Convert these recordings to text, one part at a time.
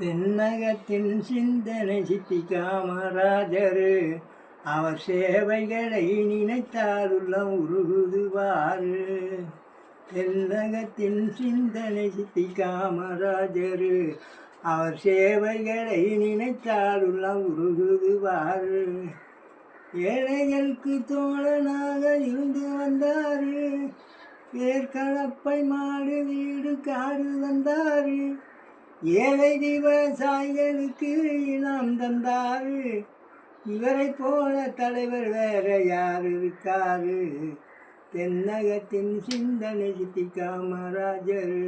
தென்னகத்தின் சிந்தனை சித்தி காமராஜரு அவர் சேவைகளை நினைத்தால் உள்ளம் உருகுதுவாறு. தென்னகத்தின் சிந்தனை சித்தி காமராஜரு அவர் சேவைகளை நினைத்தால் உள்ளம் உருகுதுவாறு. ஏழைகளுக்கு தோழனாக இருந்து வந்தாரு, வேர்கலப்பை மாடு வீடு காடு தந்தாரு. ஏழை விவசாயிகளுக்கு இனம் தந்தாரு, இவரை போல தலைவர் வேற யார் இருக்காரு. தென்னகத்தின் சிந்தனை சித்தி காமராஜரு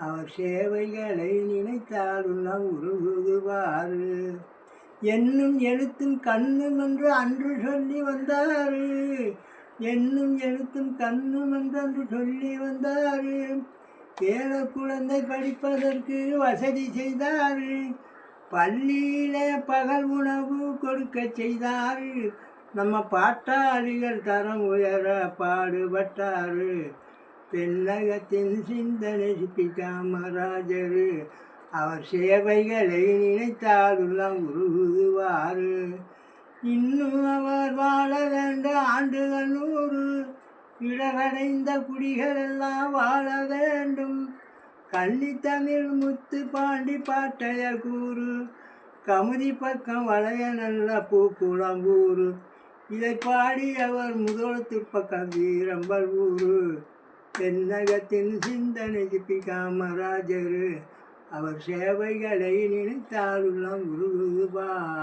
அவர் சேவைகளை நினைத்தால் உள்ளம் உருகுதுவாறு. என்னும் எழுத்தும் கண்ணும் என்று அன்று சொல்லி வந்தாரு, என்னும் எழுத்தும் கண்ணும் என்று அன்று சொல்லி வந்தாரு. ஏழை குழந்தை படிப்பதற்கு வசதி செய்தாரு, பள்ளியில பகல் உணவு கொடுக்க செய்தாரு. நம்ம பாட்டாளிகள் தரம் உயர பாடுபட்டாரு. தென்னகத்தின் சிந்தனை சித்தி காமராஜரு அவர் சேவைகளை நினைத்தால் உள்ளம் உருகுதுவாறு. இன்னும் அவர் வாழ வேண்ட ஆண்டுகள் 100, இடரடைந்த குடிகள் எல்லாம் வாழ வேண்டும். கள்ளித்தமிழ் முத்து பாண்டி பாட்டைய கூறு, கமுதி பக்கம் வளைய நல்ல பூக்குளம்பூரு. இதை பாடி அவர் முதலத்து பக்கம் வீரம்பல் ஊரு. தென்னகத்தின் சிந்தனை சித்தி காமராஜரு அவர் சேவைகளை நினைத்தால் உள்ளம் உருகுதுவாறு.